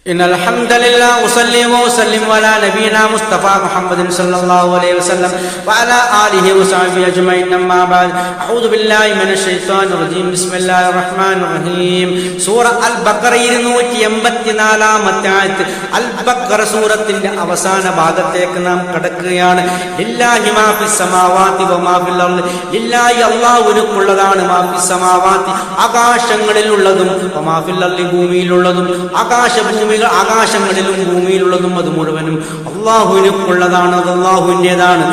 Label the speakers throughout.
Speaker 1: إن الحمد لله أصلي وأسلم على نبينا مصطفى محمد صلى الله عليه وسلم وعلى آله وصحبه أجمعين أما بعد أعوذ بالله من الشيطان الرجيم بسم الله الرحمن الرحيم സൂറ അൽ ബഖറ 284-ാമത്തെ ആയത്ത് അൽ ബഖറ സൂറത്തിന്റെ അവസാന ഭാഗത്തേക്ക് നാം കടക്കുകയാണ്. ലില്ലാഹി മാ ഫിസ് സമാവാതി വമാ ഫിൽ അർദ്, ലില്ലാഹി അല്ലാഹുവിനുള്ളതാണ് മാ ഫിസ് സമാവാതി ആകാശങ്ങളിലുള്ളതും വമാ ഫിൽ അർദ് ഭൂമിയിലുള്ളതും, ആകാശങ്ങളിലും ഭൂമിയിലുള്ളതും അത് മുഴുവനും അള്ളാഹുവിനുള്ളതാണ്, അത് അള്ളാഹുവിൻ്റെതാണ്.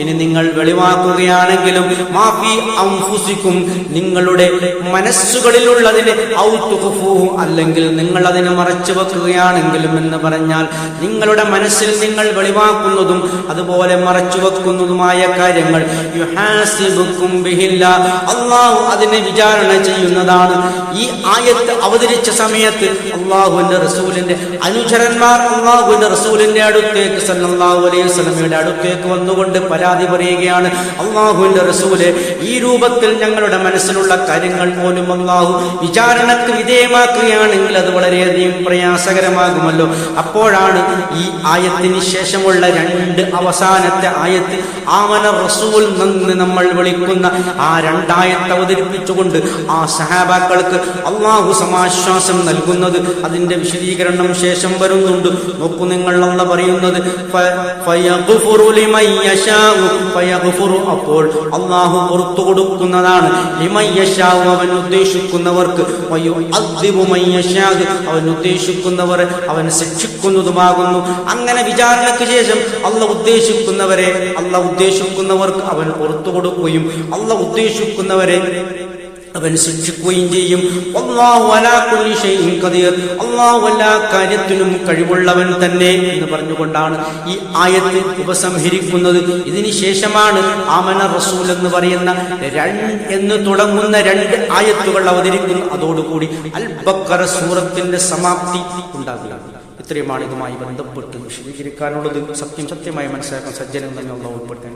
Speaker 1: ഇനി നിങ്ങൾ വെളിവാക്കുകയാണെങ്കിലും മാഫി അൻഫുസിക്കും, നിങ്ങളുടെ മനസ്സുകളിലുള്ളതിന് ഔ തുഖ്ഫൂഹു, അല്ലെങ്കിൽ നിങ്ങൾ അതിനെ മറച്ചു വെക്കുകയാണെങ്കിലും എന്ന് പറഞ്ഞാൽ നിങ്ങളുടെ മനസ്സിൽ നിങ്ങൾ വെളിവാക്കുന്നതും അതുപോലെ മറച്ചു വെക്കുന്നതുമായ കാര്യങ്ങൾ യുഹാസിബുക്കും ബിഹില്ലാ, അള്ളാഹു അതിനെ വിചാരണ ചെയ്യുന്നതാണ്. ഈ ആയത്ത് അവതരിച്ച സമയത്ത് അള്ളാഹുവിന്റെ റസൂലിന്റെ അനുചരന്മാർ അള്ളാഹുവിന്റെ റസൂലിന്റെ അടുത്തേക്ക് സല്ലല്ലാഹു അലൈഹി വസല്ലമയുടെ അടുത്തേക്ക് വന്നുകൊണ്ട് പരാതി പറയുകയാണ്. അള്ളാഹുവിന്റെ റസൂലെ, ഈ രൂപത്തിൽ ഞങ്ങളുടെ മനസ്സിലുള്ള കാര്യങ്ങൾ പോലും അള്ളാഹു വിചാരണക്ക് വിധേയമാക്കുകയാണെങ്കിൽ അത് വളരെയധികം പ്രയാസകരമാകുമല്ലോ. അപ്പോഴാണ് ഈ ആയത്തിന് ശേഷമുള്ള അവസാനത്തെ ആയത്ത് ആമന റസൂൽ എന്ന് നമ്മൾ വിളിക്കുന്ന ആ രണ്ടായത്ത് അവതരിപ്പിച്ചുകൊണ്ട് ആ സഹാബാക്കൾക്ക് അള്ളാഹു സമാശ്വാസം നൽകുന്നത്, അതിന്റെ വിശദീകരണം ശേഷം വരുന്നുണ്ട്. നോക്കൂ, നിങ്ങൾ അല്ലാഹു പറയുന്നത് അപ്പോൾ അള്ളാഹു പുറത്തു കൊടുക്കുന്നതാണ് ലിമൻ യശാഉ, അവൻ ഉദ്ദേശിക്കുന്നവർക്ക്, അവൻ ഉദ്ദേശിക്കുന്നവരെ അവൻ ശിക്ഷിക്കുന്നതുമാകുന്നു. അങ്ങനെ വിചാരണയ്ക്ക് ശേഷം അള്ളാഹു ഉദ്ദേശിക്കുന്നവർക്ക് അവൻ പുറത്തു കൊടുക്കുകയും അള്ളാഹു ഉദ്ദേശിക്കുന്നവരെ അവൻ ശിക്ഷിക്കുകയും ചെയ്യും. അല്ലാഹു അലാ കുല്ലി ഷൈഇൻ ഖദീർ, അല്ലാഹു എല്ലാ കാര്യത്തിനും കഴിവുള്ളവൻ തന്നെ എന്ന് പറഞ്ഞുകൊണ്ടാണ് ഈ ആയത്ത് ഉപസംഹരിക്കുന്നത്. ഇതിന് ശേഷമാണ് ആമന റസൂൽ എന്ന് പറയുന്ന എന്ന് തുടങ്ങുന്ന 2 ആയത്തുകൾ അവതരിക്കുന്നു. അതോടുകൂടി അൽ ബഖറ സൂറത്തിന്റെ സമാപ്തി ഉണ്ടാകുകയാണ്. ഇത്രയുമാണ് ഇതുമായി ബന്ധപ്പെട്ട് വിശദീകരിക്കാനുള്ളത്. സത്യമായി മനസ്സിലാക്കാൻ സജ്ജനം തന്നെ അല്ലാഹു ഉൾപ്പെടുത്താൻ.